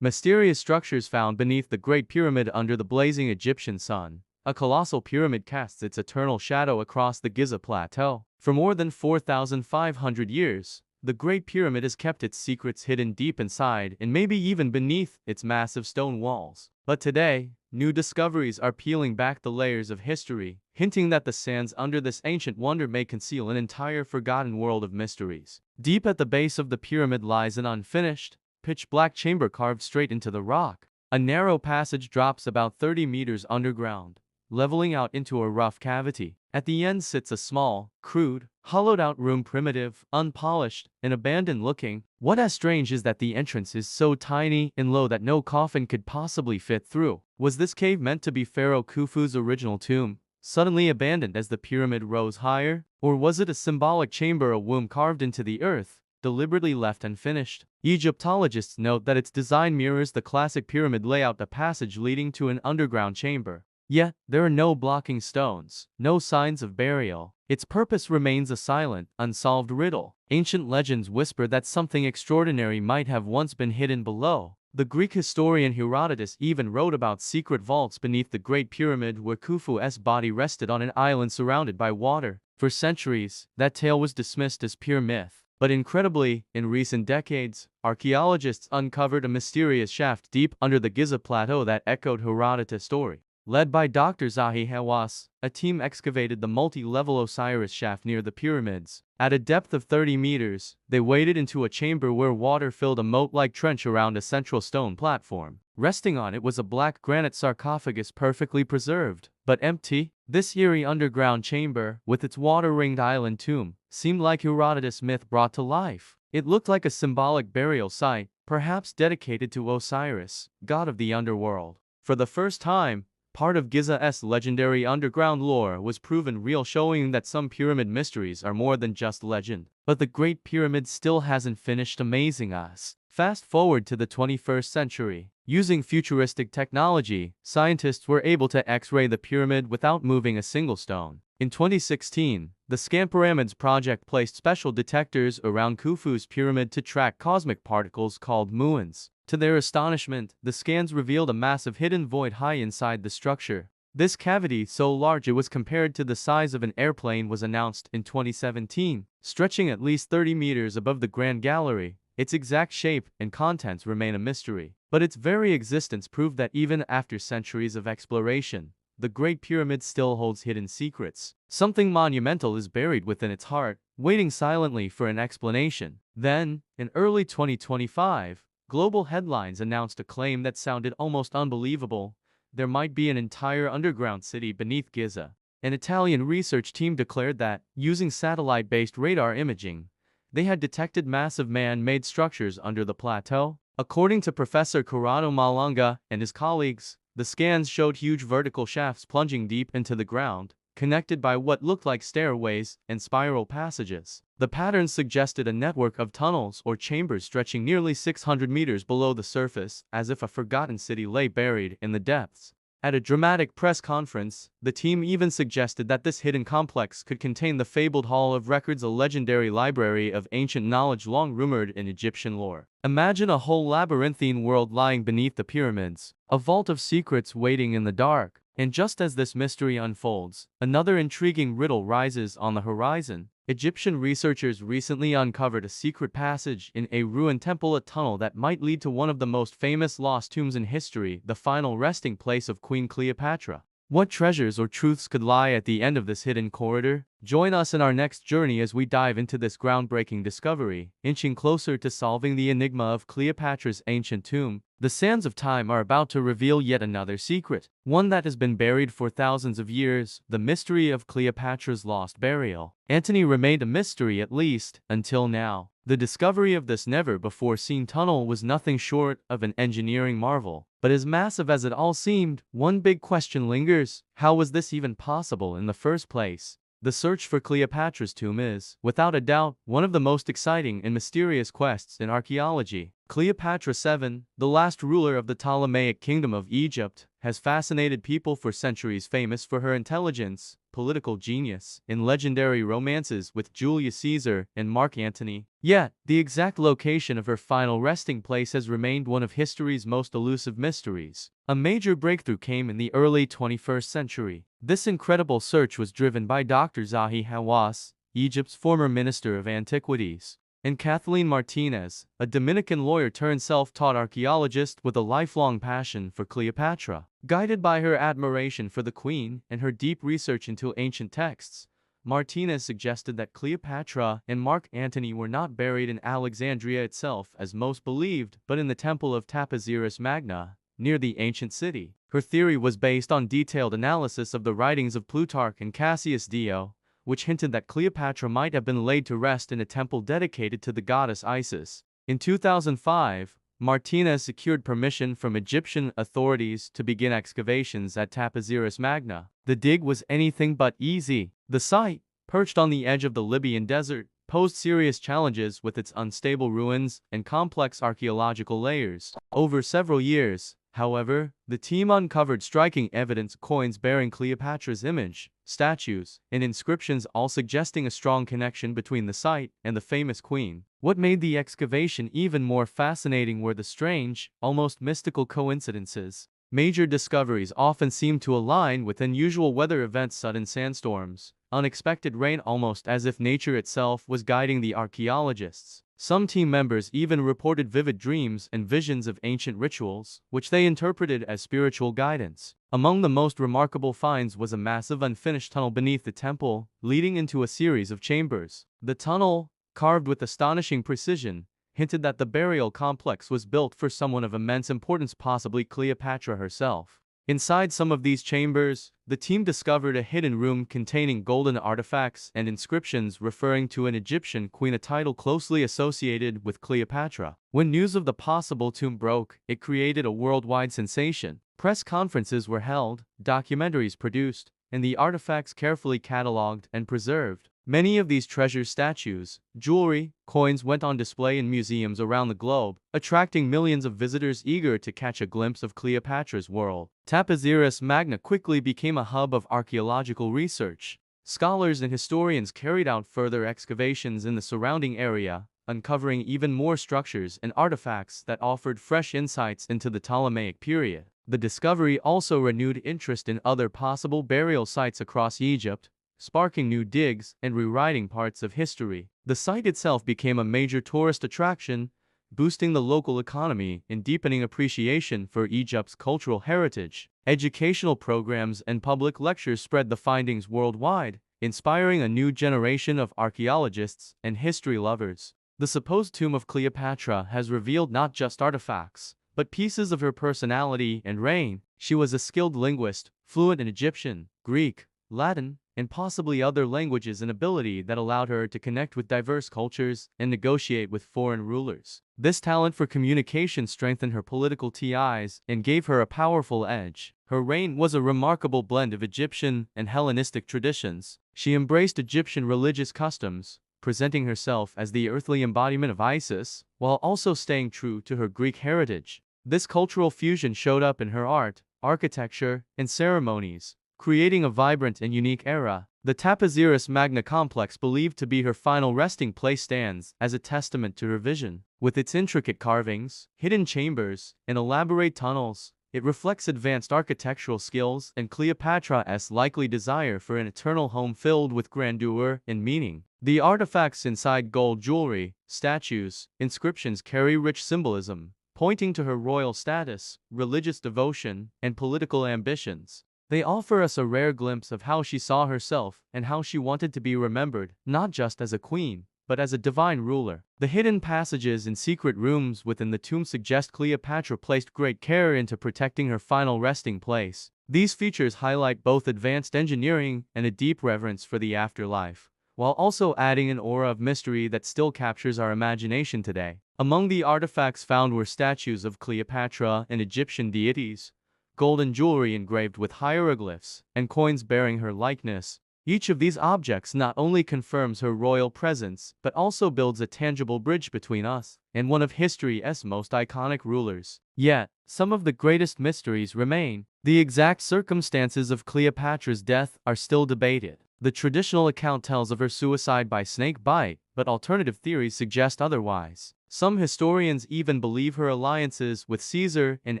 Mysterious structures found beneath the Great Pyramid under the blazing Egyptian sun. A colossal pyramid casts its eternal shadow across the Giza plateau. For more than 4,500 years, the Great Pyramid has kept its secrets hidden deep inside and maybe even beneath its massive stone walls. But today, new discoveries are peeling back the layers of history, hinting that the sands under this ancient wonder may conceal an entire forgotten world of mysteries. Deep at the base of the pyramid lies an unfinished, pitch-black chamber carved straight into the rock. A narrow passage drops about 30 meters underground, leveling out into a rough cavity. At the end sits a small, crude, hollowed-out room, primitive, unpolished, and abandoned-looking. What is strange is that the entrance is so tiny and low that no coffin could possibly fit through. Was this cave meant to be Pharaoh Khufu's original tomb, suddenly abandoned as the pyramid rose higher? Or was it a symbolic chamber, a womb carved into the earth, deliberately left unfinished? Egyptologists note that its design mirrors the classic pyramid layout, a passage leading to an underground chamber. Yet, there are no blocking stones, no signs of burial. Its purpose remains a silent, unsolved riddle. Ancient legends whisper that something extraordinary might have once been hidden below. The Greek historian Herodotus even wrote about secret vaults beneath the Great Pyramid where Khufu's body rested on an island surrounded by water. For centuries, that tale was dismissed as pure myth. But incredibly, in recent decades, archaeologists uncovered a mysterious shaft deep under the Giza plateau that echoed Herodotus' story. Led by Dr. Zahi Hawass, a team excavated the multi-level Osiris shaft near the pyramids. At a depth of 30 meters, they waded into a chamber where water filled a moat-like trench around a central stone platform. Resting on it was a black granite sarcophagus, perfectly preserved, but empty. This eerie underground chamber, with its water-ringed island tomb, seemed like Herodotus' myth brought to life. It looked like a symbolic burial site, perhaps dedicated to Osiris, god of the underworld. For the first time, part of Giza's legendary underground lore was proven real, showing that some pyramid mysteries are more than just legend. But the Great Pyramid still hasn't finished amazing us. Fast forward to the 21st century. Using futuristic technology, scientists were able to X-ray the pyramid without moving a single stone. In 2016, the Scan Pyramids project placed special detectors around Khufu's pyramid to track cosmic particles called muons. To their astonishment, the scans revealed a massive hidden void high inside the structure. This cavity, so large it was compared to the size of an airplane, was announced in 2017, stretching at least 30 meters above the Grand Gallery. Its exact shape and contents remain a mystery, but its very existence proved that even after centuries of exploration, the Great Pyramid still holds hidden secrets. Something monumental is buried within its heart, waiting silently for an explanation. Then, in early 2025, global headlines announced a claim that sounded almost unbelievable. There might be an entire underground city beneath Giza. An Italian research team declared that, using satellite-based radar imaging, they had detected massive man-made structures under the plateau. According to Professor Corrado Malanga and his colleagues, the scans showed huge vertical shafts plunging deep into the ground, connected by what looked like stairways and spiral passages. The patterns suggested a network of tunnels or chambers stretching nearly 600 meters below the surface, as if a forgotten city lay buried in the depths. At a dramatic press conference, the team even suggested that this hidden complex could contain the fabled Hall of Records, a legendary library of ancient knowledge long rumored in Egyptian lore. Imagine a whole labyrinthine world lying beneath the pyramids, a vault of secrets waiting in the dark. And just as this mystery unfolds, another intriguing riddle rises on the horizon. Egyptian researchers recently uncovered a secret passage in a ruined temple, a tunnel that might lead to one of the most famous lost tombs in history, the final resting place of Queen Cleopatra. What treasures or truths could lie at the end of this hidden corridor? Join us in our next journey as we dive into this groundbreaking discovery, inching closer to solving the enigma of Cleopatra's ancient tomb. The sands of time are about to reveal yet another secret, one that has been buried for thousands of years, the mystery of Cleopatra's lost burial. Antony remained a mystery, at least until now. The discovery of this never-before-seen tunnel was nothing short of an engineering marvel. But as massive as it all seemed, one big question lingers: how was this even possible in the first place? The search for Cleopatra's tomb is, without a doubt, one of the most exciting and mysterious quests in archaeology. Cleopatra VII, the last ruler of the Ptolemaic Kingdom of Egypt, has fascinated people for centuries. Famous for her intelligence, political genius in legendary romances with Julius Caesar and Mark Antony. Yet, the exact location of her final resting place has remained one of history's most elusive mysteries. A major breakthrough came in the early 21st century. This incredible search was driven by Dr. Zahi Hawass, Egypt's former Minister of Antiquities, and Kathleen Martinez, a Dominican lawyer turned self-taught archaeologist with a lifelong passion for Cleopatra. Guided by her admiration for the queen and her deep research into ancient texts, Martinez suggested that Cleopatra and Mark Antony were not buried in Alexandria itself as most believed, but in the temple of Taposiris Magna, near the ancient city. Her theory was based on detailed analysis of the writings of Plutarch and Cassius Dio, which hinted that Cleopatra might have been laid to rest in a temple dedicated to the goddess Isis. In 2005, Martinez secured permission from Egyptian authorities to begin excavations at Taposiris Magna. The dig was anything but easy. The site, perched on the edge of the Libyan desert, posed serious challenges with its unstable ruins and complex archaeological layers. Over several years, however, the team uncovered striking evidence: coins bearing Cleopatra's image, statues, and inscriptions, all suggesting a strong connection between the site and the famous queen. What made the excavation even more fascinating were the strange, almost mystical coincidences. Major discoveries often seem to align with unusual weather events: sudden sandstorms, unexpected rain, almost as if nature itself was guiding the archaeologists. Some team members even reported vivid dreams and visions of ancient rituals, which they interpreted as spiritual guidance. Among the most remarkable finds was a massive unfinished tunnel beneath the temple, leading into a series of chambers. The tunnel, carved with astonishing precision, hinted that the burial complex was built for someone of immense importance, possibly Cleopatra herself. Inside some of these chambers, the team discovered a hidden room containing golden artifacts and inscriptions referring to an Egyptian queen, a title closely associated with Cleopatra. When news of the possible tomb broke, it created a worldwide sensation. Press conferences were held, documentaries produced, and the artifacts carefully catalogued and preserved. Many of these treasures, statues, jewelry, coins went on display in museums around the globe, attracting millions of visitors eager to catch a glimpse of Cleopatra's world. Taposiris Magna quickly became a hub of archaeological research. Scholars and historians carried out further excavations in the surrounding area, uncovering even more structures and artifacts that offered fresh insights into the Ptolemaic period. The discovery also renewed interest in other possible burial sites across Egypt, sparking new digs and rewriting parts of history. The site itself became a major tourist attraction, boosting the local economy and deepening appreciation for Egypt's cultural heritage. Educational programs and public lectures spread the findings worldwide, inspiring a new generation of archaeologists and history lovers. The supposed tomb of Cleopatra has revealed not just artifacts, but pieces of her personality and reign. She was a skilled linguist, fluent in Egyptian, Greek, Latin, and possibly other languages, an ability that allowed her to connect with diverse cultures and negotiate with foreign rulers. This talent for communication strengthened her political ties and gave her a powerful edge. Her reign was a remarkable blend of Egyptian and Hellenistic traditions. She embraced Egyptian religious customs, presenting herself as the earthly embodiment of Isis, while also staying true to her Greek heritage. This cultural fusion showed up in her art, architecture, and ceremonies, creating a vibrant and unique era. The Taposiris Magna complex, believed to be her final resting place, stands as a testament to her vision. With its intricate carvings, hidden chambers, and elaborate tunnels, it reflects advanced architectural skills and Cleopatra's likely desire for an eternal home filled with grandeur and meaning. The artifacts inside, gold jewelry, statues, inscriptions, carry rich symbolism, pointing to her royal status, religious devotion, and political ambitions. They offer us a rare glimpse of how she saw herself and how she wanted to be remembered, not just as a queen, but as a divine ruler. The hidden passages and secret rooms within the tomb suggest Cleopatra placed great care into protecting her final resting place. These features highlight both advanced engineering and a deep reverence for the afterlife, while also adding an aura of mystery that still captures our imagination today. Among the artifacts found were statues of Cleopatra and Egyptian deities, golden jewelry engraved with hieroglyphs, and coins bearing her likeness. Each of these objects not only confirms her royal presence, but also builds a tangible bridge between us and one of history's most iconic rulers. Yet, some of the greatest mysteries remain. The exact circumstances of Cleopatra's death are still debated. The traditional account tells of her suicide by snake bite, but alternative theories suggest otherwise. Some historians even believe her alliances with Caesar and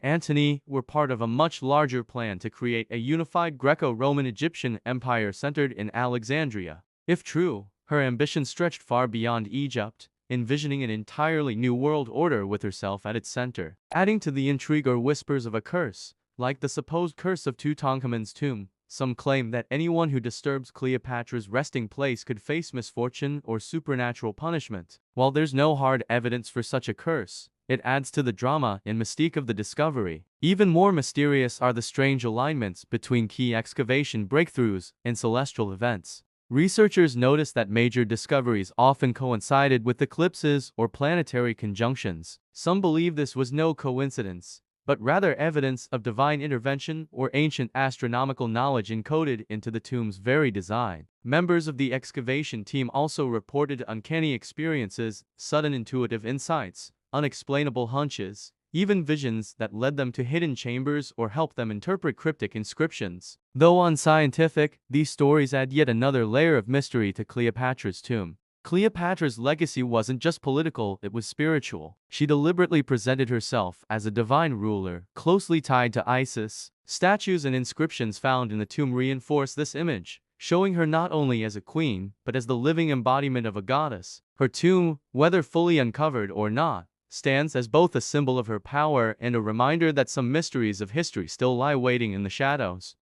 Antony were part of a much larger plan to create a unified Greco-Roman Egyptian empire centered in Alexandria. If true, her ambition stretched far beyond Egypt, envisioning an entirely new world order with herself at its center. Adding to the intrigue are whispers of a curse, like the supposed curse of Tutankhamun's tomb. Some claim that anyone who disturbs Cleopatra's resting place could face misfortune or supernatural punishment. While there's no hard evidence for such a curse, it adds to the drama and mystique of the discovery. Even more mysterious are the strange alignments between key excavation breakthroughs and celestial events. Researchers notice that major discoveries often coincided with eclipses or planetary conjunctions. Some believe this was no coincidence, but rather evidence of divine intervention or ancient astronomical knowledge encoded into the tomb's very design. Members of the excavation team also reported uncanny experiences, sudden intuitive insights, unexplainable hunches, even visions that led them to hidden chambers or helped them interpret cryptic inscriptions. Though unscientific, these stories add yet another layer of mystery to Cleopatra's tomb. Cleopatra's legacy wasn't just political, it was spiritual. She deliberately presented herself as a divine ruler, closely tied to Isis. Statues and inscriptions found in the tomb reinforce this image, showing her not only as a queen, but as the living embodiment of a goddess. Her tomb, whether fully uncovered or not, stands as both a symbol of her power and a reminder that some mysteries of history still lie waiting in the shadows.